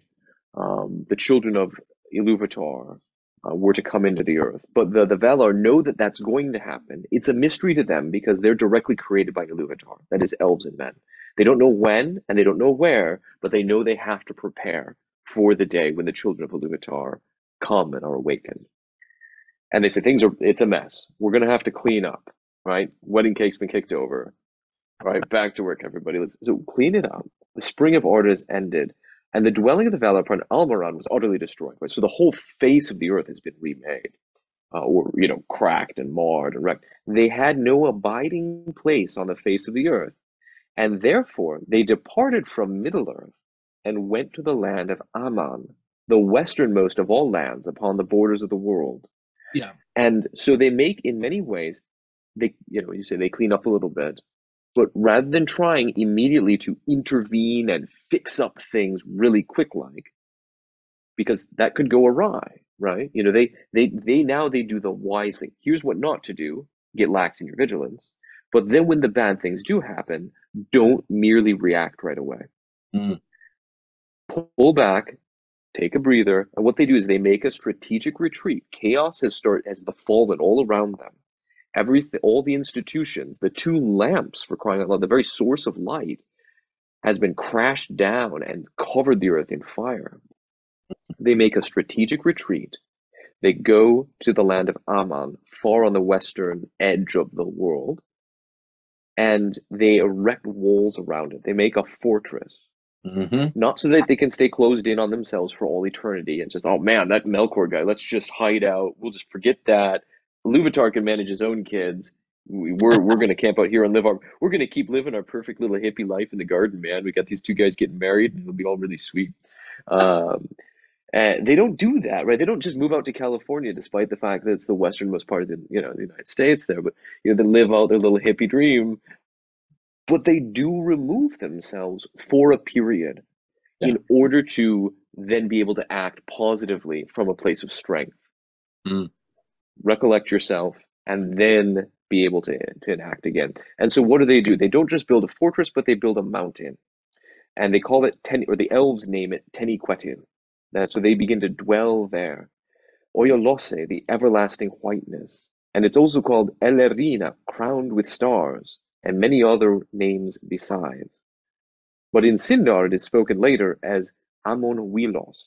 children of Iluvatar were to come into the earth. But the Valar know that that's going to happen. It's a mystery to them because they're directly created by Iluvatar, that is elves and men. They don't know when and they don't know where, but they know they have to prepare for the day when the children of Iluvatar come and are awakened. And they say it's a mess. We're going to have to clean up, right? Wedding cake's been kicked over, right? Back to work, everybody. So clean it up. The spring of Arda is ended. And the dwelling of the Valar upon Almaran was utterly destroyed. Right? So the whole face of the earth has been remade, or cracked and marred and wrecked. They had no abiding place on the face of the earth, and therefore they departed from Middle Earth and went to the land of Aman, the westernmost of all lands upon the borders of the world. Yeah. And so they make, in many ways, they clean up a little bit. But rather than trying immediately to intervene and fix up things really quick, because that could go awry, right? They do the wise thing. Here's what not to do: get lax in your vigilance. But then when the bad things do happen, don't merely react right away. Pull back, take a breather, and what they do is they make a strategic retreat. Chaos has befallen all around them, everything, all the institutions, the two lamps, for crying out loud, the very source of light, has been crashed down and covered the earth in fire. They make a strategic retreat. They go to the land of Aman, far on the western edge of the world, and they erect walls around it. They make a fortress. Not so that they can stay closed in on themselves for all eternity and just, oh man, that Melkor guy, let's just hide out. We'll just forget that. Iluvatar can manage his own kids. We're going to camp out here and we're going to keep living our perfect little hippie life in the garden, man. We got these two guys getting married and it'll be all really sweet. And they don't do that, right? They don't just move out to California, despite the fact that it's the westernmost part of the United States there. But they live out their little hippie dream. But they do remove themselves for a period in order to then be able to act positively from a place of strength. Recollect yourself and then be able to enact again. And so what do? They don't just build a fortress, but they build a mountain. And they call it, or the elves name it, Teniquetil. So they begin to dwell there. Oyolose, the everlasting whiteness. And it's also called Elerina, crowned with stars, and many other names besides. But in Sindar, it is spoken later as Amon Wilos.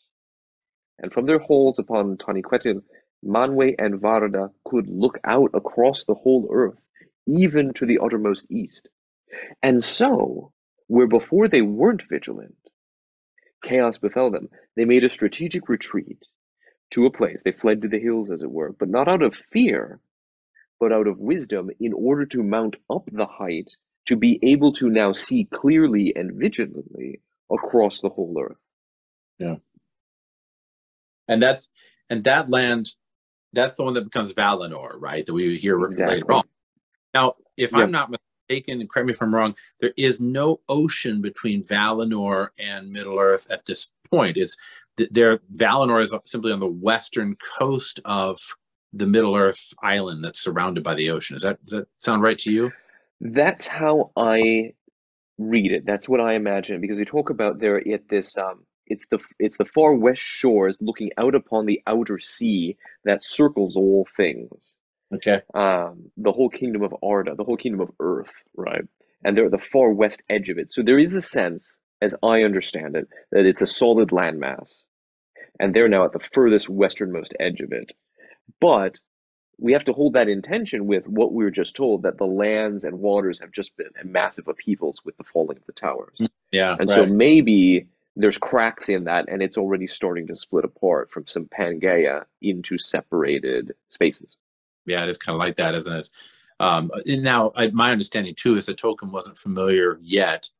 And from their halls upon Taniquetil, Manwe and Varda could look out across the whole earth, even to the uttermost east. And so, where before they weren't vigilant, chaos befell them. They made a strategic retreat to a place. They fled to the hills, as it were, but not out of fear, but out of wisdom, in order to mount up the height, to be able to now see clearly and vigilantly across the whole earth. Yeah. And that land, that's the one that becomes Valinor, right? That we hear later on. Now, if I'm not mistaken, and correct me if I'm wrong, there is no ocean between Valinor and Middle-earth at this point. Valinor is simply on the western coast of the Middle-earth island that's surrounded by the ocean. Does that sound right to you? That's how I read it. That's what I imagine, because we talk about there at this it's the far west shores looking out upon the outer sea that circles all things. Okay. The whole kingdom of Arda, the whole kingdom of Earth, right? And they're at the far west edge of it. So there is a sense, as I understand it, that it's a solid landmass. And they're now at the furthest westernmost edge of it. But we have to hold that in tension with what we were just told, that the lands and waters have just been massive upheavals with the falling of the towers. Yeah. And so maybe there's cracks in that, and it's already starting to split apart from some Pangaea into separated spaces. Yeah, it is kind of like that, isn't it? And now, my understanding too is that Tolkien wasn't familiar yet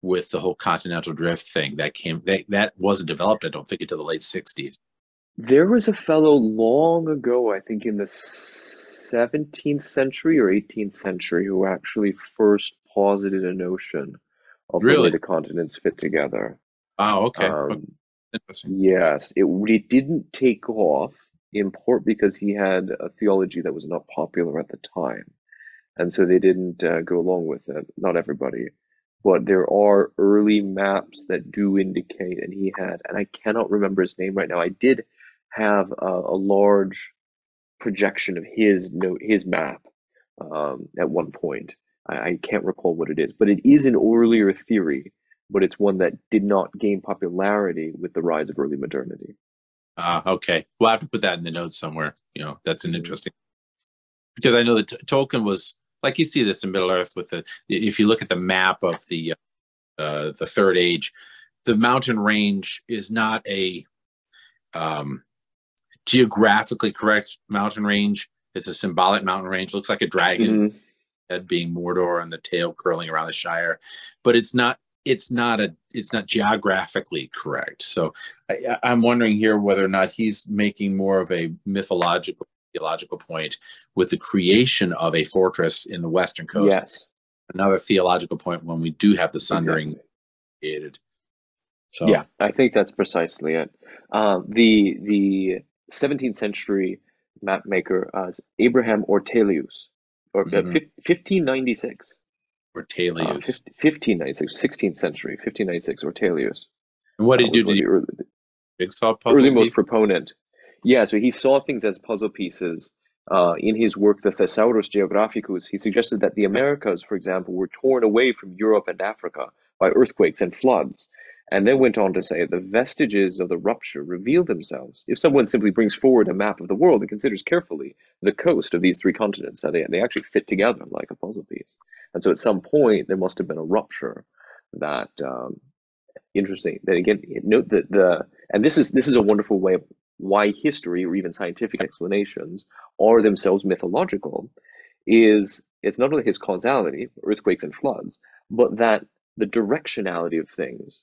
with the whole continental drift thing that wasn't developed, I don't think, until the late 60s. There was a fellow long ago, I think in the 17th century or 18th century, who actually first posited a notion of the way the continents fit together. Oh, okay. Interesting. Yes, it didn't take off, in part because he had a theology that was not popular at the time. And so they didn't go along with it, not everybody. But there are early maps that do indicate, and he had, and I cannot remember his name right now. I did have a large projection of his map at one point. I can't recall what it is, but it is an earlier theory, but it's one that did not gain popularity with the rise of early modernity. Okay. We'll have to put that in the notes somewhere. That's an interesting, because I know that Tolkien was, like, you see this in Middle-earth if you look at the map of the Third Age, the mountain range is not a geographically correct mountain range. It's a symbolic mountain range. Looks like a dragon head being Mordor and the tail curling around the Shire, but it's not geographically correct. So I'm wondering here whether or not he's making more of a mythological, theological point with the creation of a fortress in the western coast. Yes. Another theological point when we do have the sundering created. So yeah, I think that's precisely it. The 17th century map maker Abraham Ortelius, or 1596. Ortelius. 1596, 16th century, 1596, Ortelius. And what did he do? Jigsaw puzzle? Early most proponent. Yeah, so he saw things as puzzle pieces In his work, The Thesaurus Geographicus, he suggested that the Americas, for example, were torn away from Europe and Africa by earthquakes and floods, and then went on to say the vestiges of the rupture reveal themselves. If someone simply brings forward a map of the world and considers carefully the coast of these three continents, they actually fit together like a puzzle piece. And so at some point, there must have been a rupture that, interesting. Then again, note that and this is a wonderful way of why history or even scientific explanations are themselves mythological, is it's not only his causality, earthquakes and floods, but that the directionality of things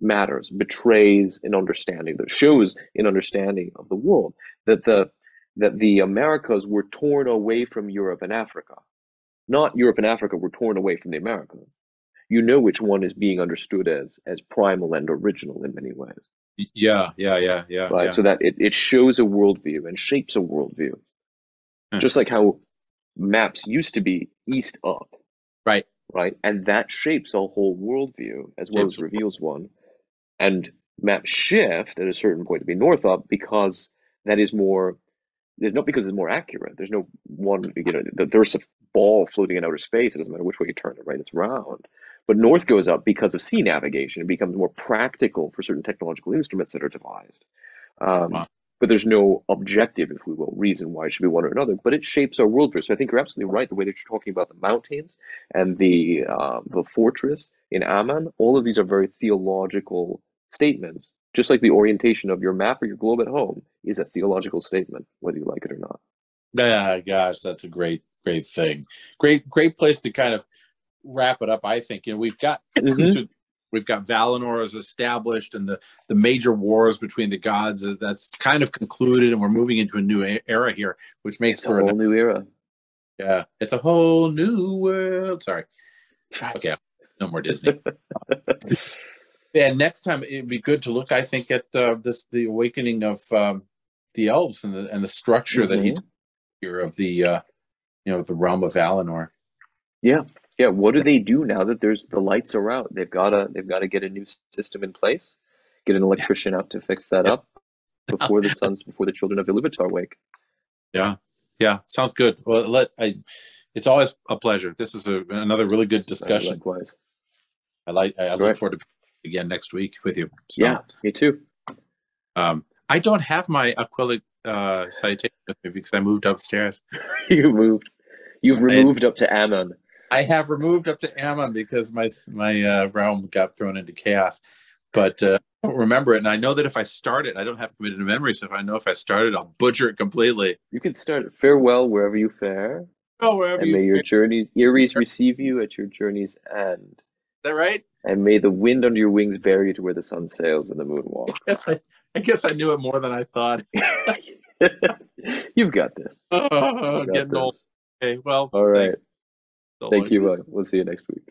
matters, betrays an understanding, that shows an understanding of the world, that the Americas were torn away from Europe and Africa. Not Europe and Africa were torn away from the Americas. You know which one is being understood as primal and original in many ways. Yeah. Right. Yeah. So that it shows a worldview and shapes a worldview. Just like how maps used to be east up. Right. Right. And that shapes a whole worldview as well as reveals one. And maps shift at a certain point to be north up because that is more, there's not because it's more accurate. There's no one, there's a ball floating in outer space. It doesn't matter which way you turn it, right? It's round. But north goes up because of sea navigation. It becomes more practical for certain technological instruments that are devised. Wow. But there's no objective, if we will, reason why it should be one or another. But it shapes our worldview. So I think you're absolutely right. The way that you're talking about the mountains and the fortress in Aman, all of these are very theological statements. Just like the orientation of your map or your globe at home is a theological statement, whether you like it or not. Yeah, gosh, that's a great thing. Great place to kind of wrap it up. I think we've got we've got Valinor as established, and the major wars between the gods that's kind of concluded, and we're moving into a new era here, which makes for a whole new era. Yeah, it's a whole new world. Sorry. Okay, no more Disney. And next time it'd be good to look, I think, at the awakening of the elves and the structure that he here of the the realm of Valinor. Yeah. What do they do now that the lights are out? They've got to get a new system in place, get an electrician out to fix that up before the children of Iluvatar wake. Yeah, sounds good. Well, it's always a pleasure. This is another really good discussion. Likewise. I look forward to again next week with you. So, yeah, me too. I don't have my acrylic citation with me because I moved upstairs. You've removed up to Ammon. I have removed up to Ammon because my realm got thrown into chaos. But I don't remember it, and I know that if I start it, I don't have committed to memory. So if I start it, I'll butcher it completely. You can start it. Farewell wherever you fare. Oh, wherever and may your journeys, Eries receive you at your journey's end. Is that right? And may the wind under your wings bear you to where the sun sails and the moon walks. I guess I knew it more than I thought. You've got this. Oh, getting old. Okay, well, all right. So Thank you. We'll see you next week.